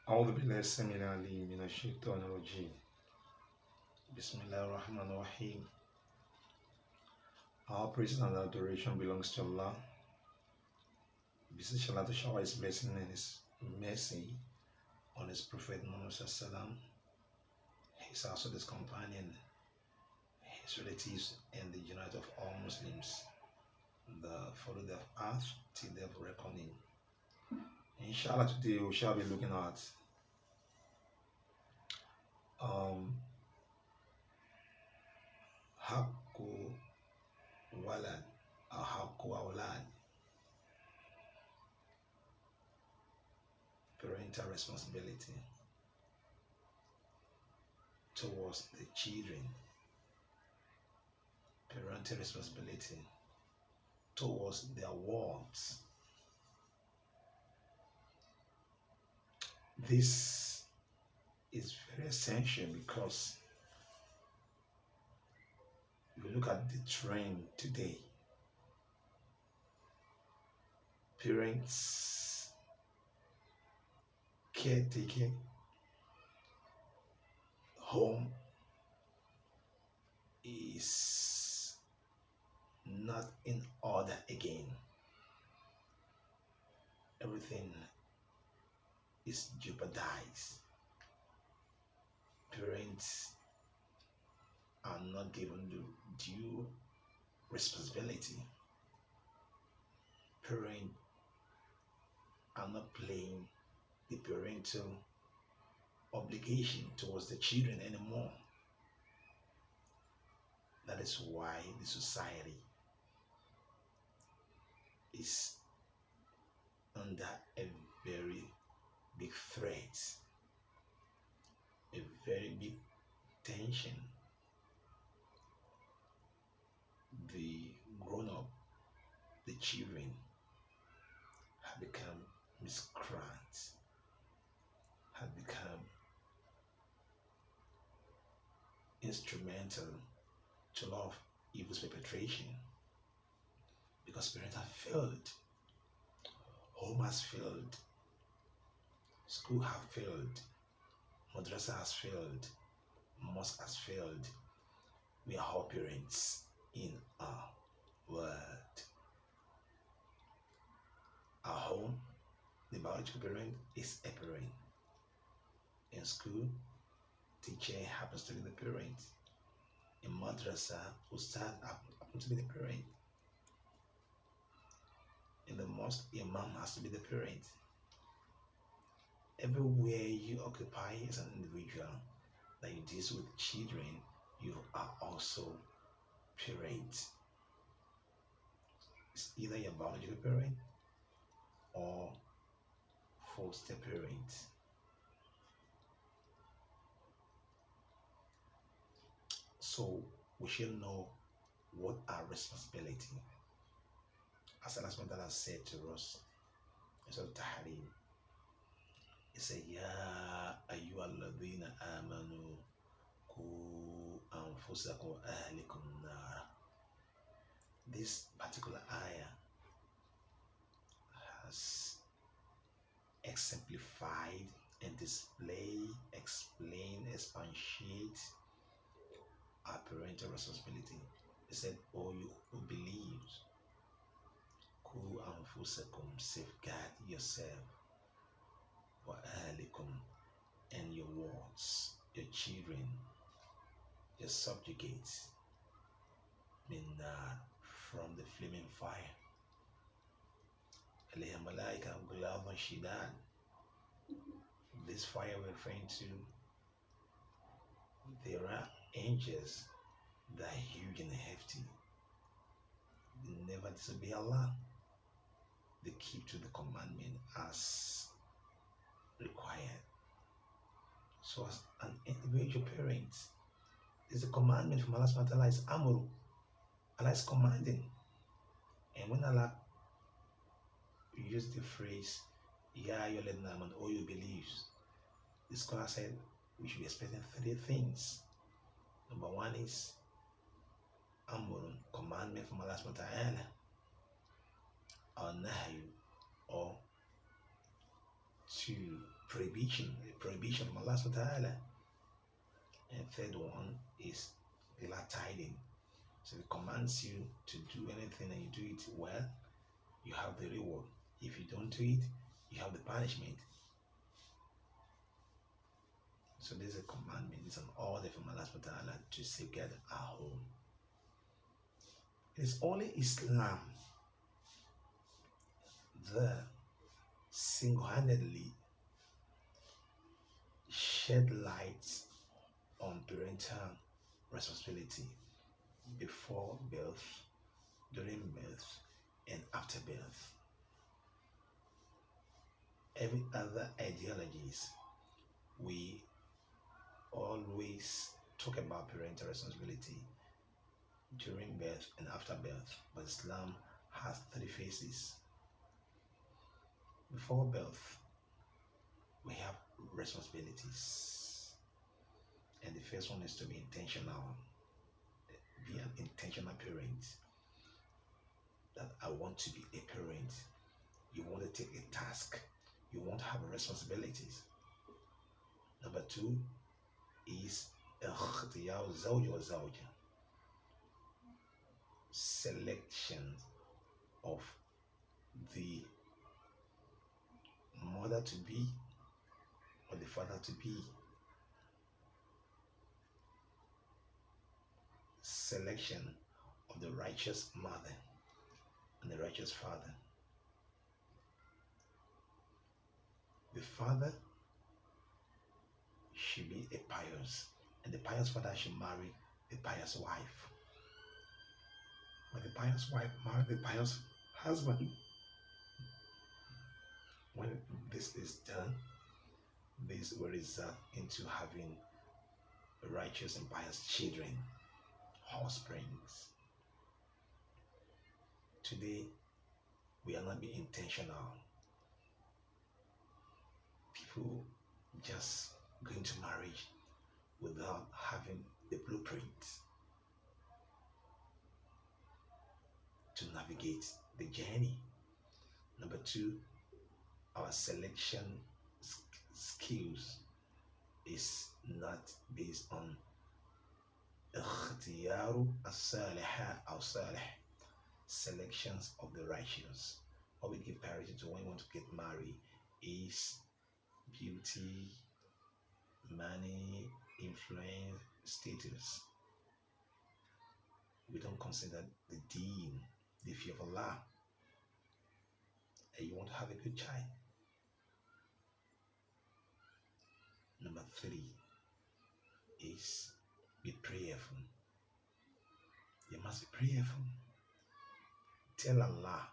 أعوذ بالله السميع العليم من الشيطان الرجيم. بسم الله الرحمن الرحيم. All praise and adoration belongs to Allah. Beseech Allah to shower His blessing and His mercy on His Prophet Muhammad Sallam, his household, his companion, his relatives, and the unite of all Muslims, the follow the path till the reckoning. Inshallah, today we shall be looking at Hakku Walad or Hakku Awlad, parental responsibility towards the children, parental responsibility towards their wards. This is very essential because if you look at the trend today, parents caretaking home is not in order again. Everything is jeopardized. Parents are not given the due responsibility. Parents are not playing the parental obligation towards the children anymore. That is why the society is under a very big threat, a very big tension. The grown up, the children have become miscreants, have become instrumental to a lot of evil's perpetration because parents have failed, home has failed, school have failed, madrasa has failed, mosque has failed. We are all parents in our world. Our home, the biological parent is a parent. In school, teacher happens to be the parent. In madrasa, Ustath happens to be the parent. In the mosque, imam has to be the parent. Everywhere you occupy as an individual that you deal with children, you are also parent. It's either your biological parent or foster parent. So we should know what our responsibility. As Allah SWT has said to us, it's a tahrim. He said, Ya ayyuhalladhina amanu ku anfusakum wa ahlikum nar. This particular ayah has exemplified and explain, expatiate our parental responsibility. He said, "Oh, you who believe, ku anfusakum, safeguard yourself, wa ahlikum, and your wards, your children, your subjugates, minna, from the flaming fire. Alayha malaika gulaban shidan." This fire we're referring to, there are angels that are huge and hefty. They never disobey Allah. They keep to the commandment as required. So as an individual parent, there's a commandment from Allah subhanahu wa ta'ala is amru. Allah is commanding. And when Allah used the phrase, Ya ayyuhalladhina amanu, all you believes, the scholar said we should be expecting three things. Number one is amrun, commandment from Allah subhanahu wa ta'ala, or nahyu, or to prohibition from Allah subhanahu wa ta'ala. And third one is glad tidings. So it commands you to do anything and you do it well, you have the reward. If you don't do it, you have the punishment. So there's a commandment, it's an order from Allah subhanahu wa ta'ala to safeguard our home. It is only Islam that single-handedly shed light on parental responsibility before birth, during birth, and after birth. Every other ideologies, we always talk about parental responsibility during birth and after birth, but Islam has three phases. Before birth, we have responsibilities, and the first one is to be intentional. Be an intentional parent. That I want to be a parent. You want to take a task. You want to have responsibilities. Number two is selection of the mother to be or the father to be. Selection of the righteous mother and the righteous father. The father should be a pious, and the pious father should marry the pious wife. When the pious wife marries the pious husband, when this is done, this will result into having righteous and pious children, offsprings. Today, we are not being intentional. People just going to marriage without having the blueprint to navigate the journey. Number two, our selection skills is not based on اختيار الصالح أو صالح, selections of the righteous. What we give priority to when we want to get married is beauty, money, influence, status. We don't consider the deen, the fear of Allah. And you want to have a good child. Number three is be prayerful. You must be prayerful. Tell Allah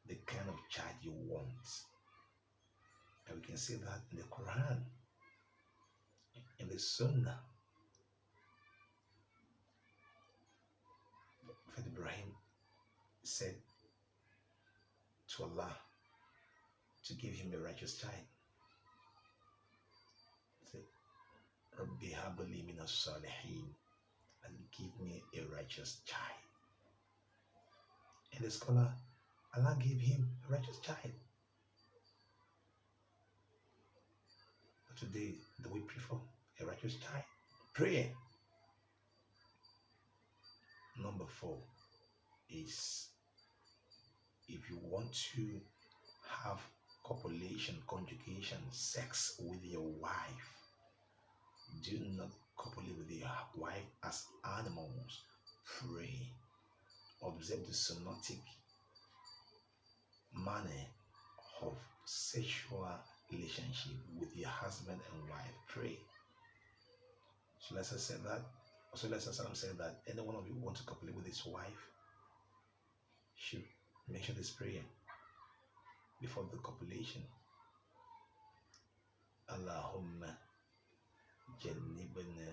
the kind of child you want. And we can see that in the Quran, in the Sunnah. Prophet Ibrahim said to Allah to give him a righteous child. He said, Rabbi habli min as-salihin, and give me a righteous child. And the scholar, Allah gave him a righteous child. But today, do we prefer a righteous child? Prayer. Number four is, if you want to have copulation, conjugation, sex with your wife, do not copulate with your wife as animals. Pray. Observe the somatic manner of sexual relationship with your husband and wife. Pray. So let's say that. So let's say that any one of you want to copulate with his wife should mention this prayer before the copulation. Allahumma jannibna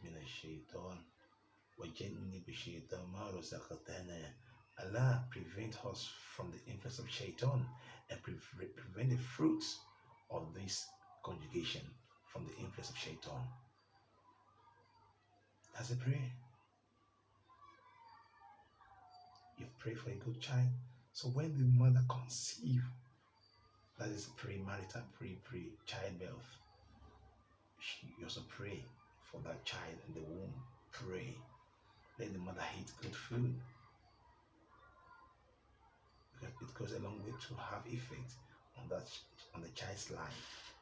min ash-shaytan wa jannib ash-shaytan ma razaqtana. Allah prevent us from the influence of shaitan and prevent the fruits of this conjugation from the influence of shaitan. That's a prayer. You pray for a good child. So when the mother conceives, That is premarital, childbirth. You also pray for that child in the womb. Pray. Let the mother eat good food, because it goes a long way to have effect on on the child's life.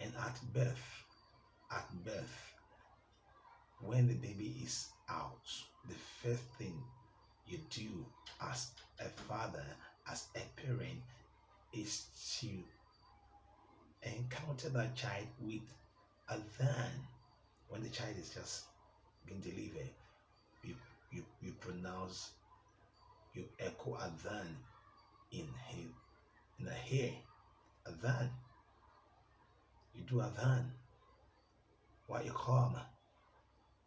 And at birth, when the baby is out, the first thing you do as a father, as a parent, is to encounter that child with adhan. When the child is just being delivered, you pronounce, you echo adhan in the hair. Adhan. You do adhan. What you call them?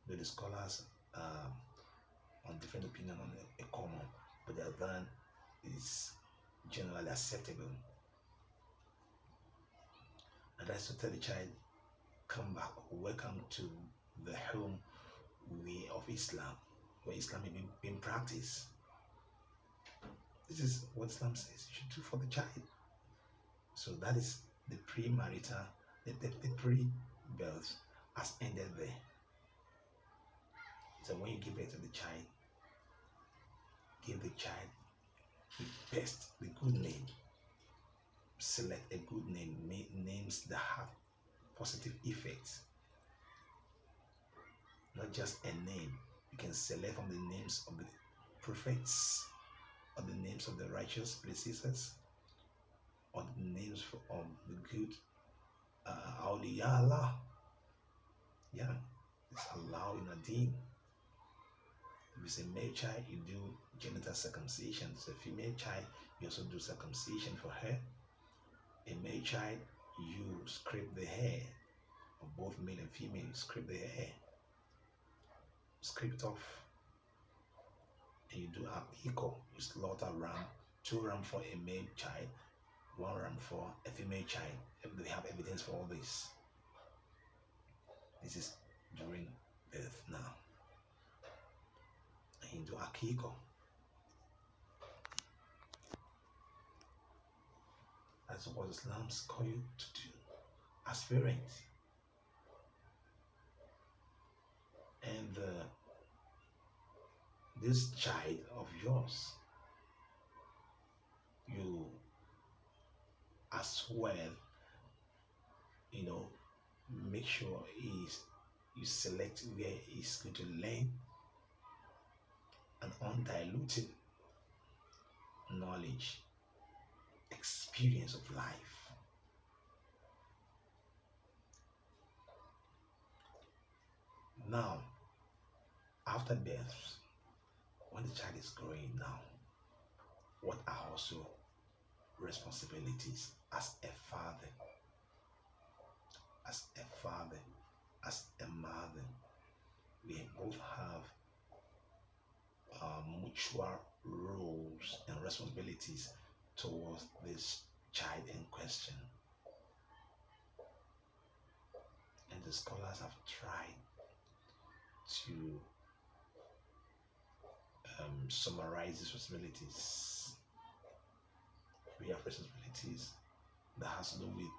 The scholars on different opinion on a common, but the adhan is generally acceptable. And that's to tell the child, come back, welcome to the home way of Islam, where Islam is being practiced. This is what Islam says you should do for the child. So that is the premarital, the pre-birth has ended there. So when you give birth to the child, give the child the best, the good name. Select a good name, names that have positive effects. Not just a name. You can select from the names of the prophets, or the names of the righteous predecessors, or the names of the good awliya Allah. Yeah, it's allowed in a deen. If it's a male child, you do genital circumcision. If it's a female child, you also do circumcision for her. A male child, you scrape the hair of both male and female. You scrape the hair, scrape it off, and you do aqiqah. You slaughter ram, 2 ram for a male child, 1 ram for a female child. They have evidence for all this. This is during birth now. And you do aqiqah. That's what Islam's call you to do as parents. And this child of yours, you as well, make sure you select where he's going to learn an undiluted knowledge, experience of life. Now, after birth, when the child is growing now, what are also responsibilities as a father, as a mother? We both have mutual roles and responsibilities towards this child in question. And the scholars have tried to summarize these responsibilities. We have responsibilities that has to do with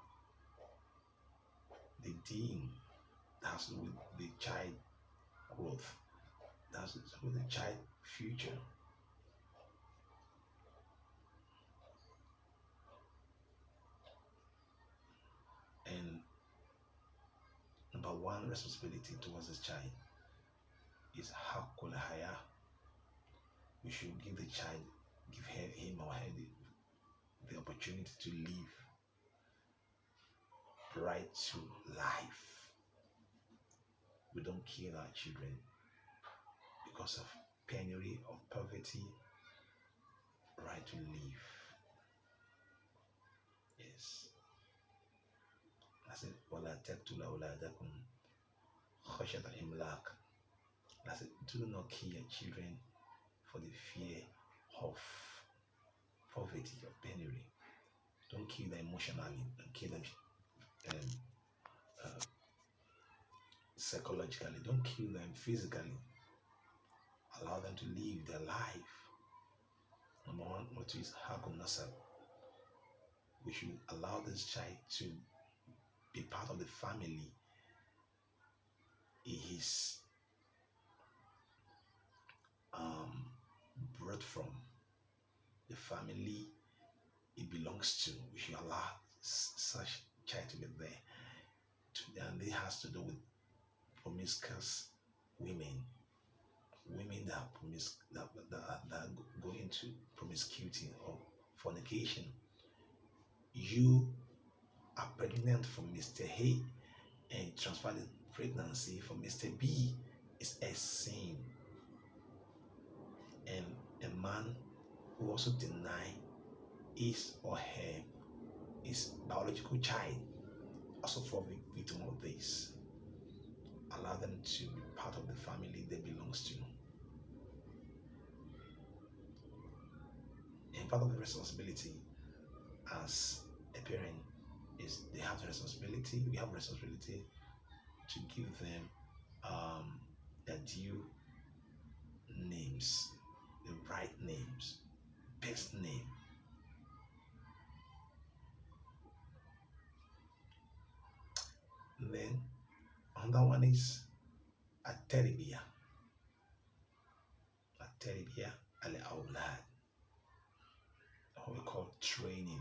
the deen, that has to do with the child growth, that has to do with the child future. And number 1 responsibility towards this child is haqqul haya. We should give the child, give him or her the opportunity to live right to life. We don't kill our children because of penury, of poverty. Right to live. Yes. I said, وَلَا تَقْتُلُوا أَوْلَادَكُمْ خَشْيَةَ إِمْلَاقٍ. I said, do not kill your children for the fear of poverty, of penury. Don't kill them emotionally. Don't kill them psychologically. Don't kill them physically. Allow them to live their life. Number one, number two is Hakun Nasab. We should allow this child to be part of the family he is um, brought from, the family it belongs to. We should allow such child to be there. And it has to do with promiscuous women, women that that go into promiscuity or fornication. You are pregnant from Mr. A and transfer the pregnancy from Mr. B is a sin. And a man who also deny his or her his biological child also fall victim of this. Allow them to be part of the family they belongs to. And part of the responsibility as a parent is they have the responsibility, we have responsibility to give them their due names, the right names, best name. And then another one is a terbiya al awlad, what we call training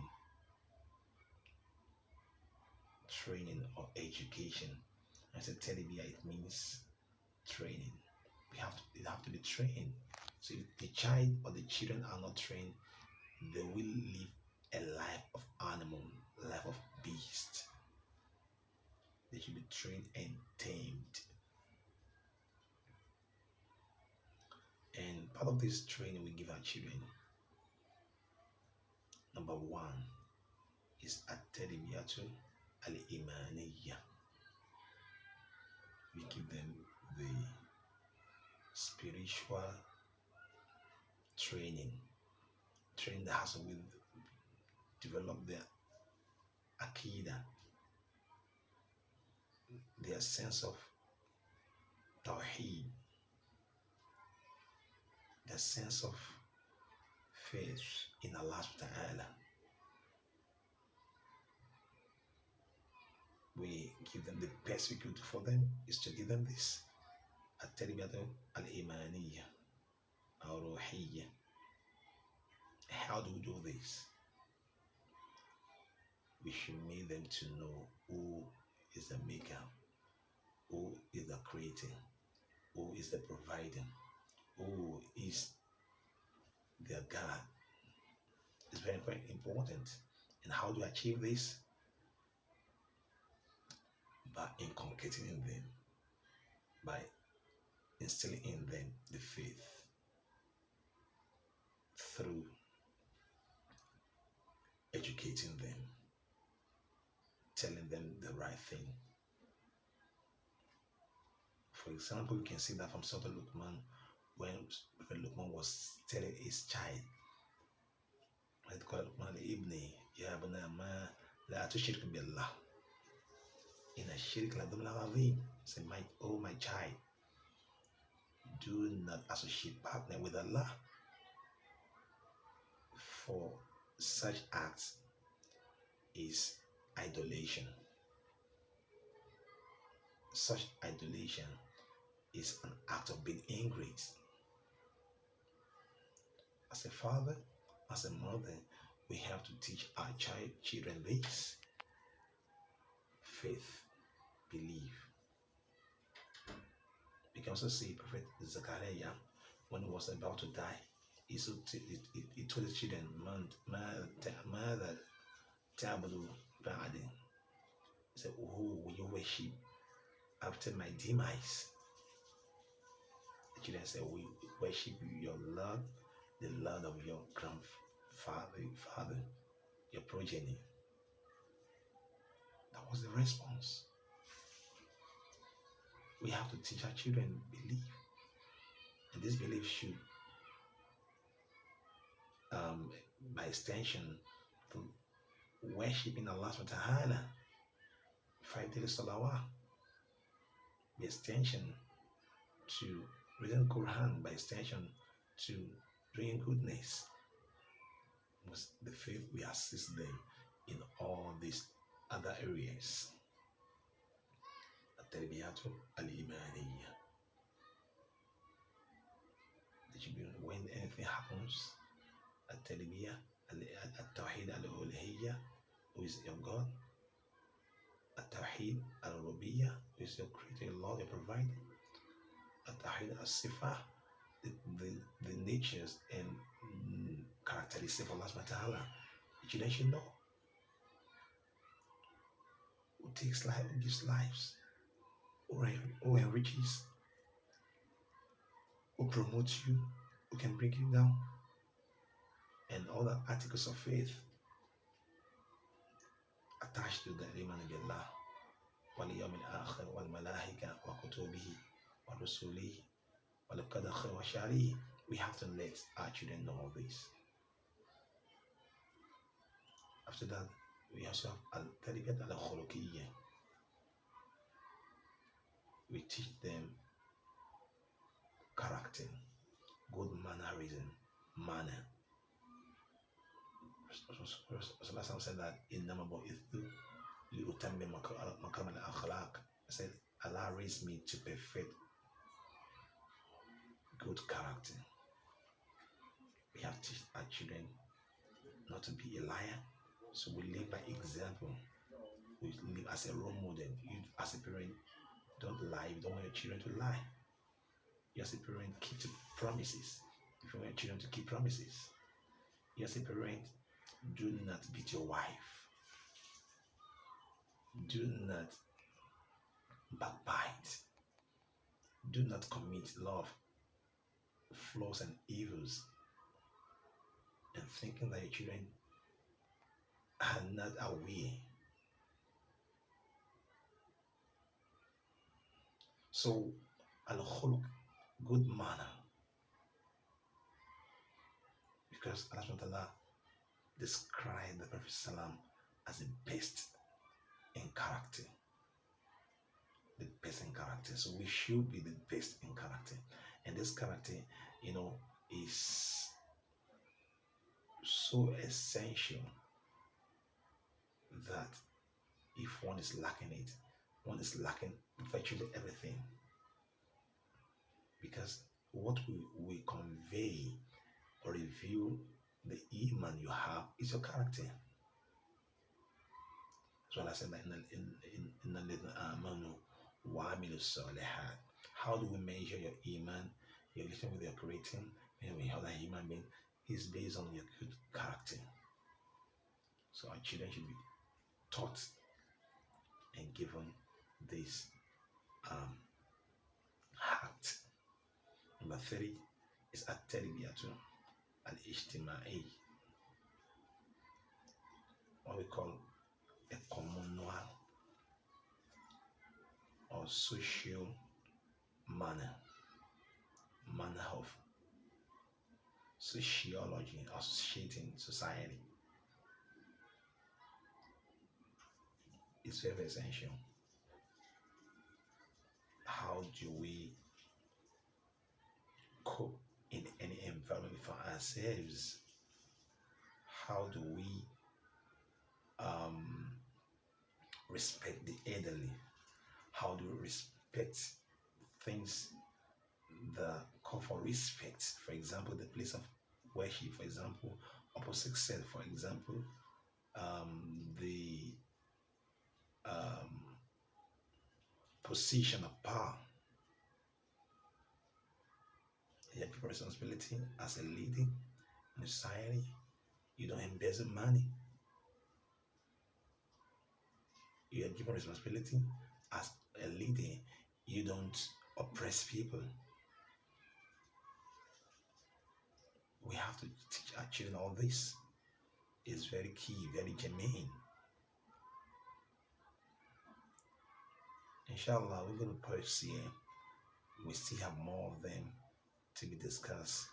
or education. I said terbiya, it means training. It have to be trained. So if the child or the children are not trained, they will live a life of animal, life of beast. They should be trained and tamed. And part of this training we give our children, number one, is at-tarbiyatu al-imaniyya. We give them the spiritual training that has to develop their akida, their sense of tawheed, their sense of faith in Allah subhanahu wa ta'ala. We give them the best we could do for them is to give them this at-tarbiyatu al-imaniyya or ruhiyya. How do we do this? We should make them to know who is the maker, who is the creator, who is the provider, who is their God. It's very, very important. And how do you achieve this? By inculcating in them, by instilling in them the faith through educating them, telling them the right thing. For example, we can see that from Surah Luqman, when Prophet Luqman was telling his child, Luqman ibni, ya abna ma la tushrik billah, inna shirk la dhulmun azim. Say, my child, do not associate partner with Allah, for such acts is idolation. Such idolation is an act of being ingrate. As a father, as a mother, we have to teach our children this faith, belief. We can also see Prophet Zechariah, when he was about to die, he told his children, Mother Tablu Ba'adi. He said, who will you worship after my demise? The children said, we worship your Lord, the Lord of your grandfather, your progeny. That was the response. We have to teach our children belief. And this belief should, by extension, to worshiping Allah subhanahu wa ta'ala, 5 daily salawah, by extension to reading Quran, by extension to doing goodness, The faith will assist them in all these other areas. التربية الإيمانية. They should be, when anything happens, التربية التوحيد الألوهية, who is your God, التوحيد الربوبية, who is your creator, your Lord, your provider, التوحيد الصفة, the natures and characteristics of Allah subhanahu wa ta'ala, you should know. Who takes life, who gives lives, who enriches, who promotes you, who can bring you down, and other articles of faith attached to the Iman billah, wal yawm al-akhir, wal malaika, wa kutubihi, wa rusulihi, wal qadar khair wa sharihi. We have to let our children know all this. After that, we also have al-tarbiyat al-khuluqiyya. We teach them character, good mannerism, manner. Rasulullah said that إِنَّمَا بُعِثْتُ لِأُتَمِّمَ مَكَارِمَ الْأَخْلَاقِ. I said, Allah raised me to perfect good character. We have to teach our children not to be a liar. So we live by example. We live as a role model. You as a parent, don't lie. You don't want your children to lie. You as a parent, keep to promises. If you want your children to keep promises. You as a parent, do not beat your wife. Do not backbite. Do not commit love, flaws and evils, and thinking that your children are not aware. So, al-khuluq, good manner, because Allah subhanahu wa ta'ala described the Prophet Sallam as the best in character. The best in character. So we should be the best in character. And this character, is so essential that if one is lacking it, one is lacking virtually everything. Because what we convey or reveal the iman you have is your character. So I said that in the amanu wa amilu salihat. How do we measure your iman, your relation with your creator, and with other human being is based on your good character. So our children should be taught and given this heart. Number 3 is at-tarbiyatu al-ijtimai, what we call a communal or social manner of sociology, associating society. It's very essential. How do we cope in any environment for ourselves? How do we respect the elderly? How do we respect things that call for respect? For example, the place of worship, for example, opposite sex, for example, the position of power. You have people responsibility as a leader in society. You don't embezzle money. You are given responsibility as a leader. You don't oppress people. We have to teach our children all this. It's very key, very germane. Inshallah, we're going to pause here. We still have more of them to be discussed.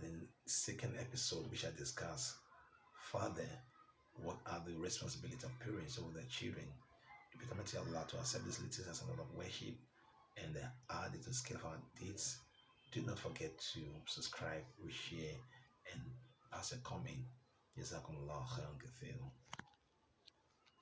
In the second episode, we shall discuss further what are the responsibilities of parents over their children. It becomes to Allah to accept this little as a lot of worship and add it to the scale of our deeds Do not forget to subscribe, share, and pass a comment. Jazakumullah khairan kathir.